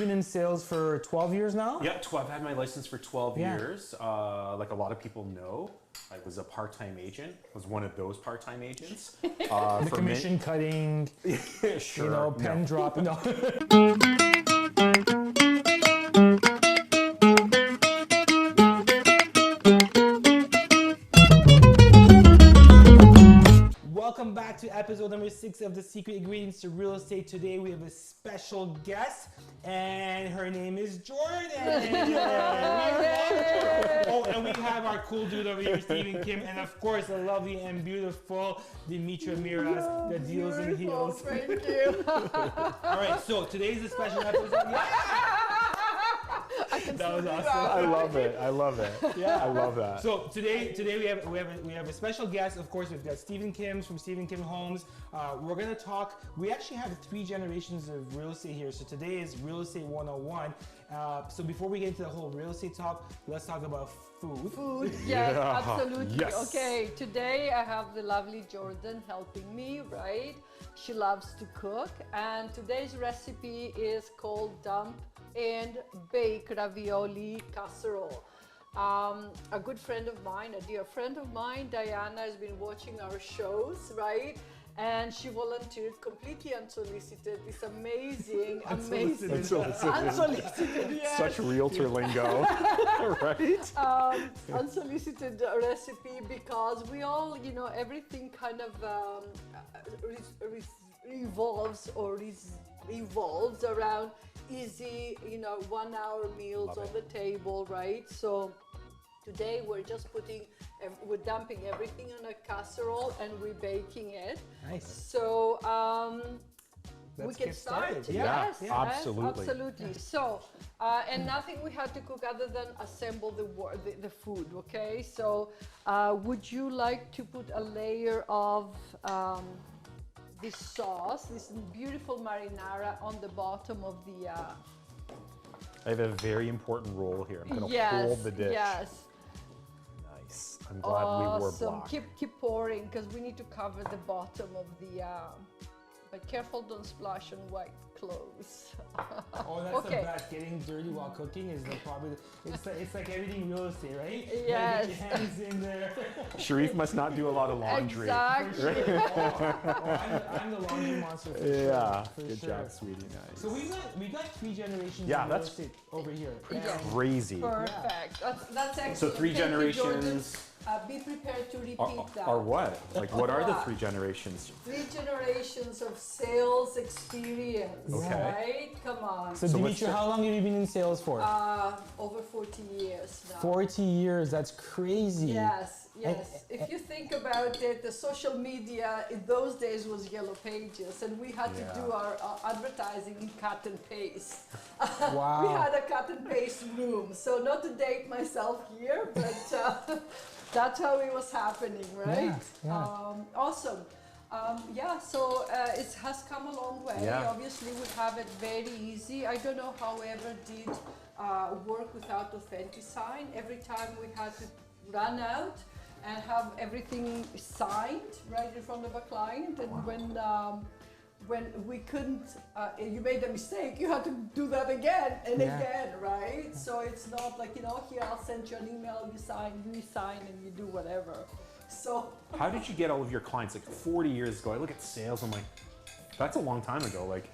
Been in sales for 12 years now? Yeah, I've had my license for 12 years. Like a lot of people know, I was a part-time agent. I was one of those part-time agents. The commission cutting, Sure. you know, pen drop. No. Welcome back to episode number 6 of The Secret Ingredients to Real Estate. Today we have a special guest, and her name is Jordan. Oh, and we have our cool dude over here, Stephen Kim, and of course the lovely and beautiful Dimitra Miras, that deals in heels. Thank you. All right, so today's a special episode. That was awesome. I love it. I love it. Yeah, I love that. So today we have a special guest. Of course, we've got Stephen Kim from Stephen Kim Homes. We're gonna talk. We actually have 3 generations of real estate here. So today is Real Estate 101. So before we get into the whole real estate talk, let's talk about food. Food, yes, Yeah. absolutely. Yes. Okay, today I have the lovely Jordan helping me, right? She loves to cook, and today's recipe is called Dump-and-Bake Ravioli Casserole. A good friend of mine, a dear friend of mine, Diana, has been watching our shows, right? And she volunteered completely unsolicited this amazing, unsolicited, yes. Such realtor lingo, right? Unsolicited recipe, because we all, you know, everything kind of revolves around easy, you know, 1-hour meals on the table, right? So today we're just we're dumping everything in a casserole and we're baking it. Nice. So we Let's can get start. started. Yes, Yeah, absolutely. absolutely. So and nothing we had to cook other than assemble the food. Okay. So would you like to put a layer of this sauce, this beautiful marinara, on the bottom of the I have a very important role here. I'm going to hold the dish. Yes. Nice. I'm glad we wore Awesome. black. Keep pouring, because we need to cover the bottom of the but careful, don't splash on white clothes. Oh, that's the best. Getting dirty while cooking is probably it's like everything real estate, right? Yes. Get your hands in there. Sherif must not do a lot of laundry. Exactly. I'm the laundry monster. For Yeah. sure, for Good sure. job, sweetie. Nice. So we got 3 generations Yeah, of real that's estate over here. Yes. Crazy. Perfect. That's excellent. So 3 Thank you, Jordan. generations Be prepared to repeat that. are what? Like, what are the 3 generations? 3 generations of sales experience, Okay. right? Come on. So, So let's Dimitra, how long have you been in sales for? Over 40 years now. 40 years. That's crazy. Yes, yes. If you think about it, the social media in those days was Yellow Pages, and we had to do our advertising in cut and paste. Wow. We had a cut and paste room. So not to date myself here, but that's how it was happening, right? Yeah. Awesome. So it has come a long way. Yeah. Obviously, we have it very easy. I don't know how ever did work without authentic sign. Every time we had to run out and have everything signed right in front of a client, and when we couldn't, you made a mistake, you had to do that again and again, right? So it's not like, you know, here I'll send you an email, you sign, and you do whatever. So How did you get all of your clients? Like 40 years ago, I look at sales, I'm like, that's a long time ago. Like,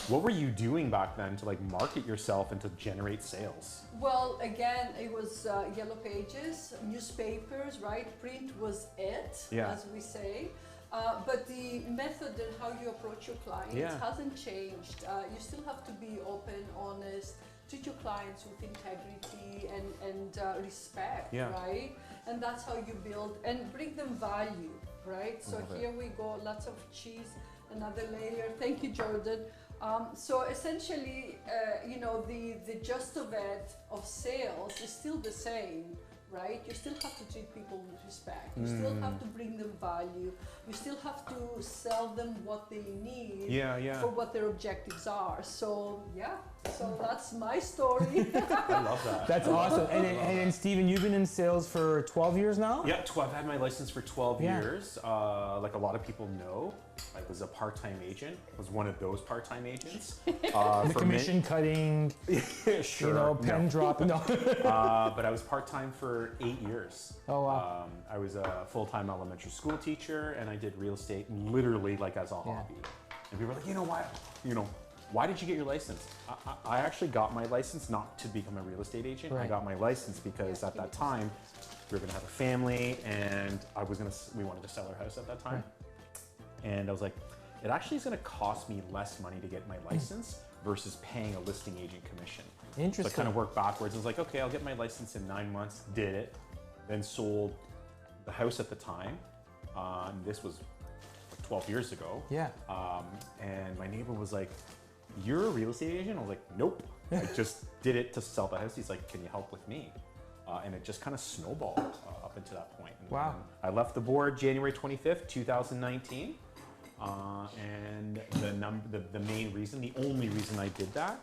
what were you doing back then to like market yourself and to generate sales? well, again, it was Yellow Pages, newspapers, right? Print was it, as we say. But the method and how you approach your clients hasn't changed. You still have to be open, honest, treat your clients with integrity and respect, right? And that's how you build and bring them value, right? So here we go, lots of cheese, another layer. Thank you, Jordan. So essentially, you know, the gist of it, of sales, is still the same, right? You still have to treat people with respect. You still have to bring them value. You still have to sell them what they need for what their objectives are. So So that's my story. I love that. That's awesome. And Steven, you've been in sales for 12 years now? Yeah, I've had my license for 12 Yeah. years. Like a lot of people know, I was a part-time agent. I was one of those part-time agents. The commission cutting, Sure. you know, pen drop. No. But I was part-time for 8 years. Oh, wow. I was a full-time elementary school teacher, and I did real estate literally like as a hobby. And people were like, why did you get your license? I actually got my license not to become a real estate agent. Right. I got my license because at that time we were going to have a family, and we wanted to sell our house at that time. Right. And I was like, it actually is going to cost me less money to get my license versus paying a listing agent commission. Interesting. So I kind of worked backwards. I was like, okay, I'll get my license in 9 months. Did it, then sold the house at the time. And this was 12 years ago. Yeah. And my neighbor was like, "You're a real estate agent?" I was like, "Nope. I just did it to sell the house." He's like, "Can you help with me?" And it just kind of snowballed up until that point. And Wow. I left the board January 25th, 2019. And the main reason, the only reason I did that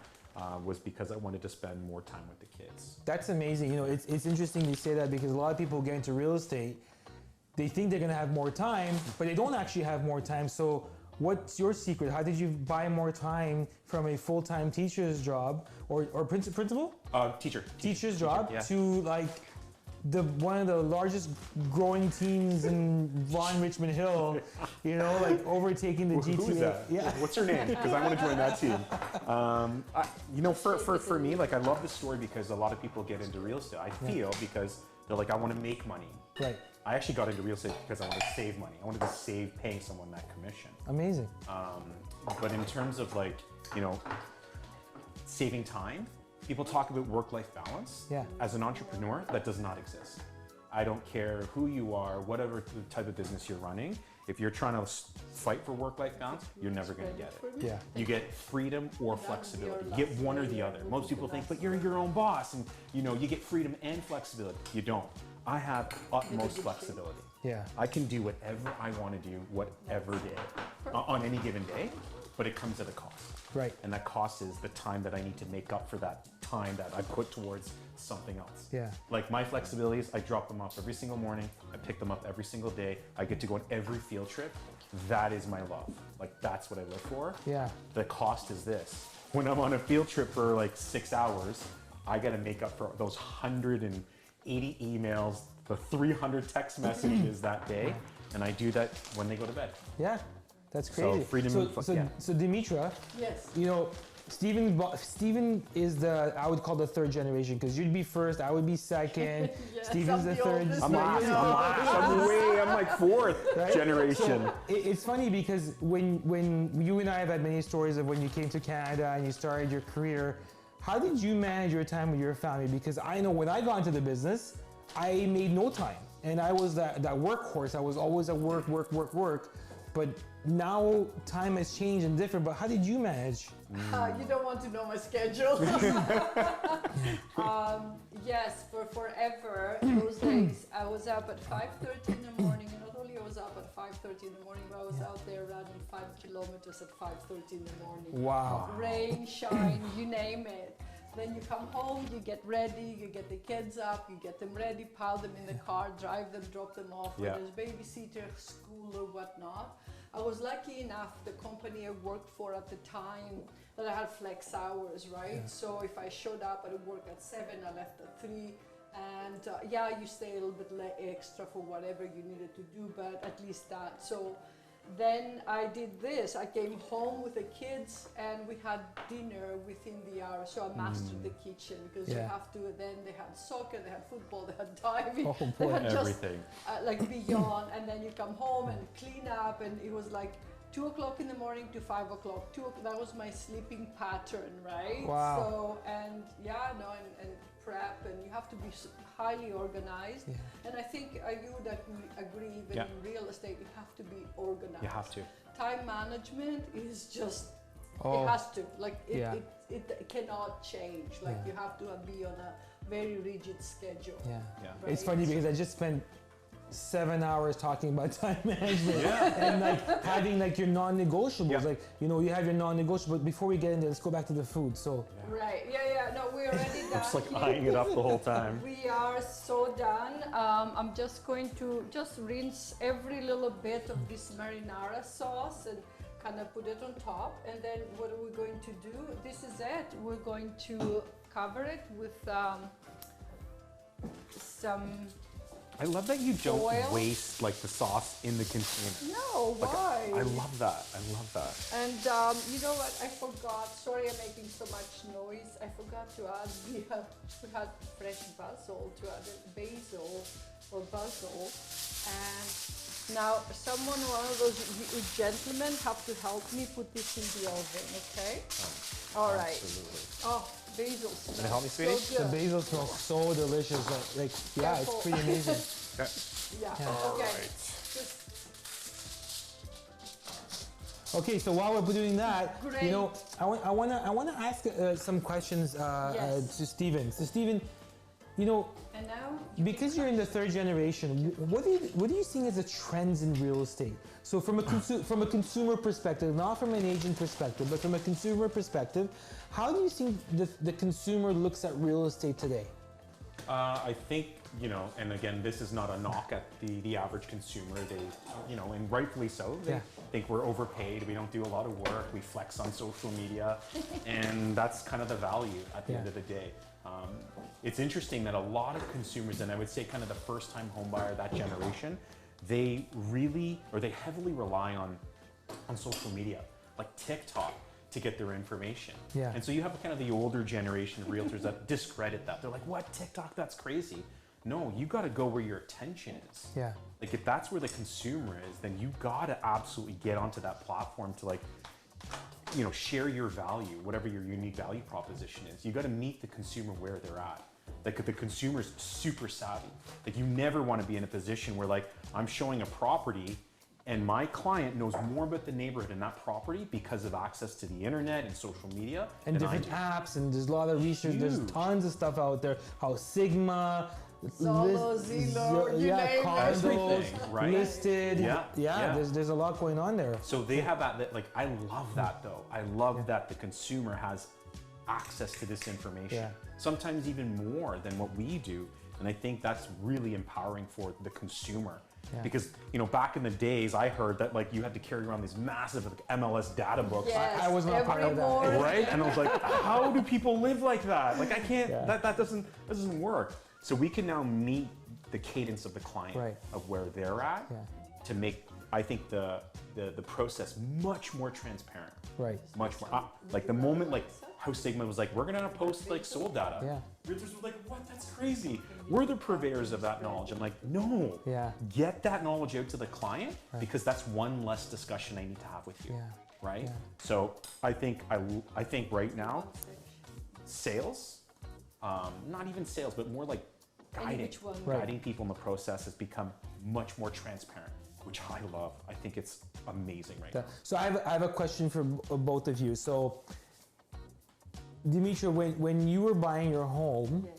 was because I wanted to spend more time with the kids. That's amazing. You know, it's interesting you say that because a lot of people get into real estate, they think they're going to have more time, but they don't actually have more time. So what's your secret? How did you buy more time from a full-time teacher's job or principal? Teacher's job yeah. to like one of the largest growing teams in Vaughan Richmond Hill, you know, like overtaking the GTA. Who's that? Yeah. What's her name? Because I want to join that team. For me, like I love this story because a lot of people get into real estate. I feel because they're like, I want to make money. Right. I actually got into real estate because I wanted to save money. I wanted to save paying someone that commission. Amazing. But in terms of like, saving time, people talk about work-life balance. Yeah. As an entrepreneur, that does not exist. I don't care who you are, whatever type of business you're running. If you're trying to fight for work-life balance, you're never going to get it. Yeah. You get freedom or flexibility. You get one or the other. Most people think, but you're your own boss and you get freedom and flexibility. You don't. I have utmost flexibility. Yeah. I can do whatever I want to do, whatever day, on any given day, but it comes at a cost. Right. And that cost is the time that I need to make up for that time that I put towards something else. Yeah. Like my flexibilities, I drop them off every single morning. I pick them up every single day. I get to go on every field trip. That is my love. Like that's what I live for. Yeah. The cost is this. When I'm on a field trip for like 6 hours, I got to make up for those 180 emails, the 300 text messages that day. And I do that when they go to bed. Yeah. That's crazy. So freedom so Dimitra, Yes. Steven is I would call the third generation because you'd be first, I would be second. Yes, Steven's the third. oldest. I'm like fourth Right? generation. So it's funny because when you and I have had many stories of when you came to Canada and you started your career, how did you manage your time with your family? Because I know when I got into the business, I made no time. And I was that workhorse. I was always at work. But now time has changed and different, but how did you manage? You don't want to know my schedule. Yes, for forever, those days, I was up at 5:30 in the morning, and not only I was up at 5:30 in the morning, but I was out there running 5 kilometers at 5:30 in the morning. Wow. Rain, shine, you name it. Then you come home, you get ready, you get the kids up, you get them ready, pile them in the car, drive them, drop them off, Yeah. whether it's babysitter, school or whatnot. I was lucky enough, the company I worked for at the time, that I had flex hours, right? Yeah. So if I showed up at work at 7, I left at 3, and you stay a little bit extra for whatever you needed to do, but at least that. So then I did this. I came home with the kids and we had dinner within the hour. So I mastered the kitchen because you have to, then they had soccer, they had football, they had diving, Oh, they boy. had just Everything. like beyond. And then you come home and clean up, and it was like 2 o'clock in the morning to 5 o'clock. That was my sleeping pattern, right? Wow. So, and prep, and you have to be highly organized. Yeah. And I think you would agree, even in real estate, you have to be organized. You have to. Time management is just, Oh. it has to. Like, it cannot change. Like, Yeah. you have to be on a very rigid schedule. Yeah. Yeah. It's Right. funny because I just spent 7 hours talking about time management and like having like your non-negotiables. Like, you know, you have your non-negotiables, but before we get into this, go back to the food. So right, no, we're already done. Just like eyeing it up the whole time. We are so done. I'm just going to rinse every little bit of this marinara sauce and kind of put it on top. And then what are we going to do? This is it. We're going to cover it with some. I love that you don't oil. waste like the sauce in the container. No, Like, why? I love that. I love that. And you know what? I forgot. Sorry, I'm making so much noise. I forgot to add. We had fresh basil to add basil or basil, and now one of those gentlemen have to help me put this in the oven. Okay. All right. Absolutely. Oh, basil smells Can you help me, so sweetie? the good. basil smells so delicious. Like yeah, Careful. it's pretty amazing. Okay. Yeah. All Okay. right. Just Okay, so while we're doing that, Great. you know, I wanna ask some questions Yes. to Steven. So Steven, you know, and now. because you're in the third generation, what are you seeing as the trends in real estate? So from a consumer perspective, not from an agent perspective, but from a consumer perspective, how do you think the consumer looks at real estate today? I think, you know, and again, this is not a knock at the average consumer. They, you know, and rightfully so, they think we're overpaid. We don't do a lot of work. We flex on social media, and that's kind of the value at the end of the day. It's interesting that a lot of consumers, and I would say kind of the first-time homebuyer, that generation, they heavily rely on social media, like TikTok, to get their information. Yeah. And so you have kind of the older generation of realtors that discredit that. They're like, what, TikTok, that's crazy. No, you gotta go where your attention is. Yeah. Like if that's where the consumer is, then you gotta absolutely get onto that platform to like, you know, share your value, whatever your unique value proposition is. You gotta meet the consumer where they're at. Like the consumer's super savvy. Like you never wanna be in a position where like, I'm showing a property and my client knows more about the neighborhood and that property because of access to the internet and social media. And different apps, and there's a lot of research. There's Huge. tons of stuff out there. How Sigma, Zillow, you name it. condos, Everything, right? listed. Yeah. There's a lot going on there. So they have that, like, I love that though. I love that the consumer has access to this information. Yeah. Sometimes even more than what we do. And I think that's really empowering for the consumer. Yeah. Because, you know, back in the days, I heard that like you had to carry around these massive like, MLS data books. Yes, I was not part of that. morning. Right? And I was like, how do people live like that? Like I can't, Yeah. that doesn't work. So we can now meet the cadence of the client Right. of where they're at to make, I think, the process much more transparent. Right. Much more, like the moment like how Sigma was like, we're gonna post like sold data. Yeah. Realtors were like, what, that's crazy. We're the purveyors of that knowledge. I'm like, no, Yeah. get that knowledge out to the client because that's one less discussion I need to have with you. Yeah. Right? Yeah. So I think right now, sales, not even sales, but more like guiding, which one. guiding people in the process has become much more transparent, which I love. I think it's amazing right now. So I have a question for both of you. So, Dimitra, when you were buying your home, Yes.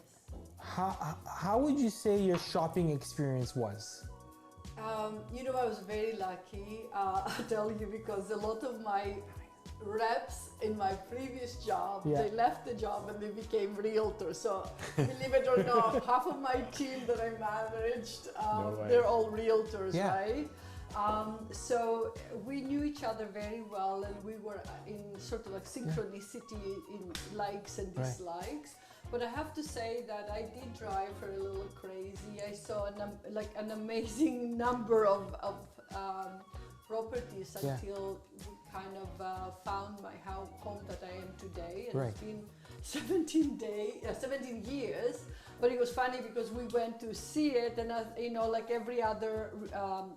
how would you say your shopping experience was? You know, I was very lucky, I'll tell you, because a lot of my reps in my previous job, they left the job and they became realtors. So believe it or not, half of my team that I managed, they're all realtors, right? So we knew each other very well, and we were in sort of like synchronicity in likes and dislikes. But I have to say that I did drive her a little crazy. I saw an amazing number of properties until we kind of found my home that I am today. And it's been 17 years. But it was funny because we went to see it, and you know, like every other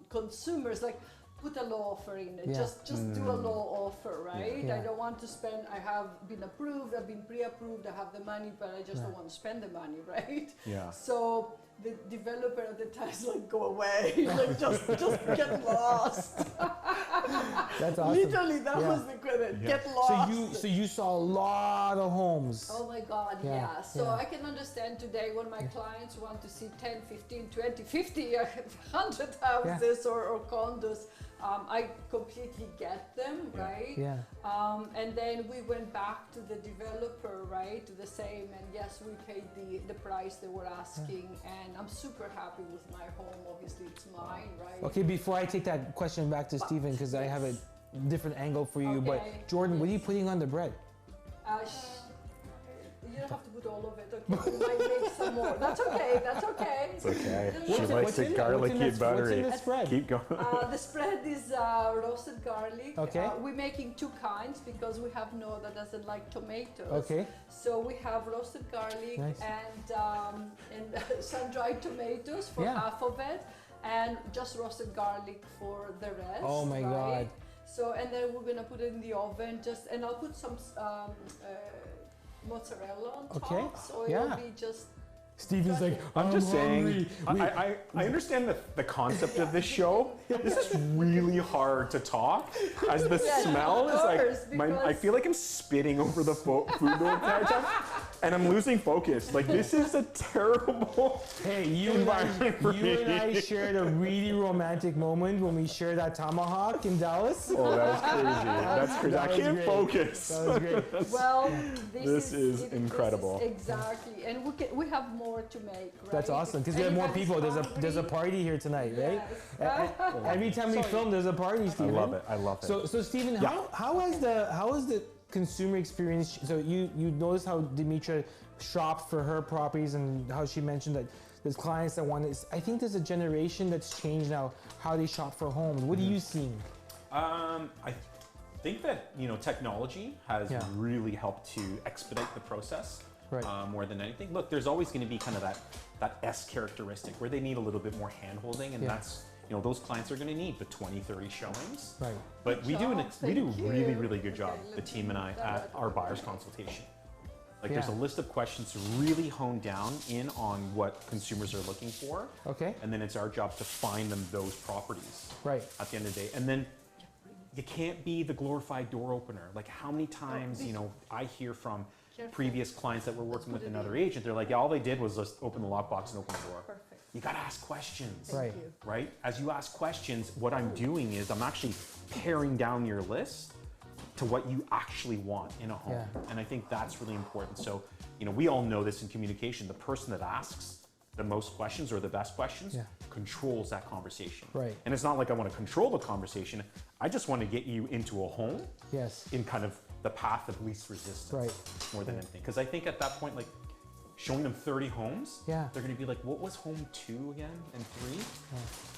consumers, like put a low offer in it. Just do a low offer, right? I don't want to spend. I have been approved. I've been pre-approved. I have the money, but I just don't want to spend the money, right? Yeah. So the developer at the time is like, go away, like just get lost. That's awesome. Literally, that was the credit. Get lost. So you saw a lot of homes. Oh my God, yeah. So I can understand today when my clients want to see 10, 15, 20, 50, 100 houses or condos. I completely get them, right? Yeah. And then we went back to the developer, right, to the same, and yes, we paid the price they were asking, and I'm super happy with my home. Obviously, it's mine, right? Okay, before I take that question back to Stephen, because I have a different angle for you, but Jordan, what are you putting on the bread? You don't have to put all of it, okay? We might make some more. That's okay, that's okay. It's okay. She likes it garlicky and buttery. What's in the spread? Keep going. The spread is roasted garlic. Okay. We're making two kinds because we have Noah that doesn't like tomatoes. Okay. So we have roasted garlic and sun-dried tomatoes for half of it, and just roasted garlic for the rest. Oh my God. So, and then we're gonna put it in the oven, and I'll put some mozzarella on top, so it'll be just. Stephen's like, I'm just saying, I understand the concept of this show. This is really hard to talk as the smell is like, I feel like I'm spitting over the food the entire time and I'm losing focus. Like this is a terrible environment for me. You and I shared a really romantic moment when we shared that tomahawk in Dallas. Oh, that was crazy. That's crazy. I can't focus. That was great. Well, this is incredible. Exactly, and we have more to make, right? That's awesome, because we have more people. There's a party here tonight, right? Every time we film, there's a party, Stephen. I love it. I love it. So Stephen, how is the consumer experience? So you notice how Dimitra shopped for her properties and how she mentioned that there's clients that want to. I think there's a generation that's changed now how they shop for homes. What are you seeing? I think that technology has really helped to expedite the process. Right. More than anything. Look, there's always going to be kind of that S characteristic where they need a little bit more hand-holding, and that's, those clients are going to need the 20, 30 showings. Right. But we do a really, really good job, the team and I, at our buyer's consultation. Like there's a list of questions to really hone down in on what consumers are looking for. Okay. And then it's our job to find them those properties. Right. At the end of the day. And then you can't be the glorified door opener. Like how many times, I hear from previous clients that were working with another agent, they're like, all they did was just open the lockbox and open the door. Perfect. You gotta ask questions. Right? As you ask questions, what I'm doing is I'm actually paring down your list to what you actually want in a home. And I think that's really important. So, we all know this in communication. The person that asks the most questions or the best questions controls that conversation. Right. And it's not like I want to control the conversation. I just want to get you into a home in kind of the path of least resistance more than anything. Because I think at that point, like showing them 30 homes, they're going to be like, what was home 2 again and 3?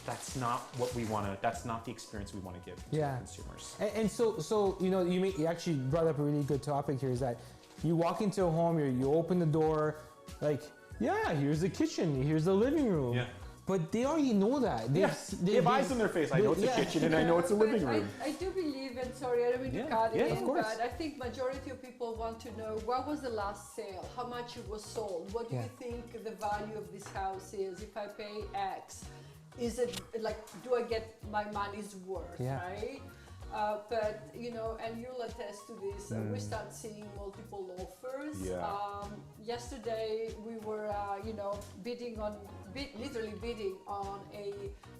That's not what we want to, that's not the experience we want to give to consumers. And so you actually brought up a really good topic here, is that you walk into a home, you open the door, like, here's the kitchen, here's the living room. Yeah. But they already know that. They have eyes in their face. I know it's a kitchen and I know it's a living room. I do believe, and sorry, I don't mean to cut in, but I think majority of people want to know what was the last sale, how much it was sold, what do you think the value of this house is, if I pay X, is it like, do I get my money's worth, right? But and you'll attest to this, we start seeing multiple offers. Yesterday we were literally bidding on a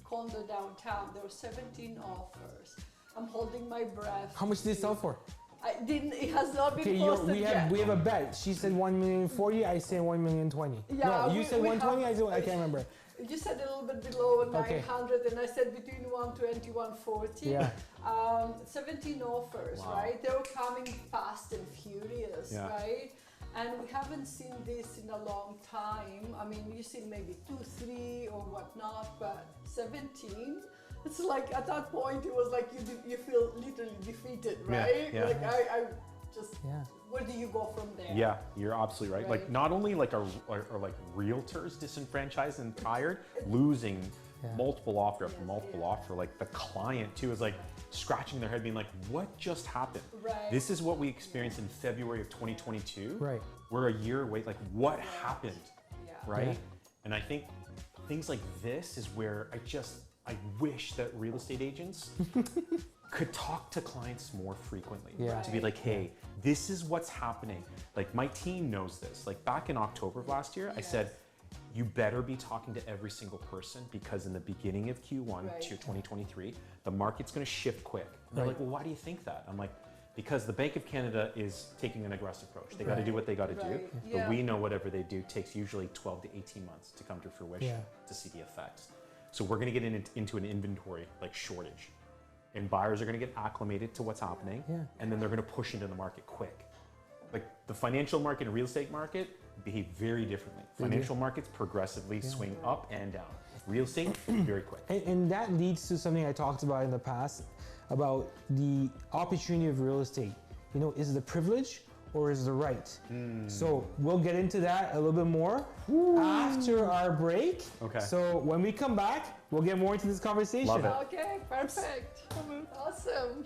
condo downtown. There were 17 offers. I'm holding my breath. How much did it sell for? It has not been posted yet. We have a bet. She said 1,040,000. I said 1,020,000. Yeah, no, you said 120. I can't remember. You said a little bit below 900, and I said between 120, 140. Yeah. 17 offers, right? They were coming fast and furious, right? And we haven't seen this in a long time. I mean, you've seen maybe 2, 3 or whatnot, but 17? It's like at that point, it was like you feel literally defeated, right? Like I just, where do you go from there? Yeah, you're absolutely right. Like not only like are like realtors disenfranchised and tired, losing multiple offer after multiple offer, like the client too is like scratching their head being like, what just happened? Right. This is what we experienced in February of 2022. Right. We're a year away, like what happened? Yeah. Right? And I think things like this is where I wish that real estate agents could talk to clients more frequently. Yeah. To be like, hey, this is what's happening. Like my team knows this. Like back in October of last year, I said, you better be talking to every single person because in the beginning of Q1 to 2023, the market's gonna shift quick. And they're like, well, why do you think that? I'm like, because the Bank of Canada is taking an aggressive approach. They gotta do what they gotta do, but we know whatever they do takes usually 12 to 18 months to come to fruition to see the effects. So we're gonna get into an inventory like shortage, and buyers are gonna get acclimated to what's happening, and then they're gonna push into the market quick. Like the financial market and real estate market behave very differently. Financial markets progressively swing up and down. Real estate, very quick. And that leads to something I talked about in the past about the opportunity of real estate. You know, is it a privilege or is it the right? So we'll get into that a little bit more after our break. Okay. So when we come back, we'll get more into this conversation. Love it. Okay, perfect. Awesome.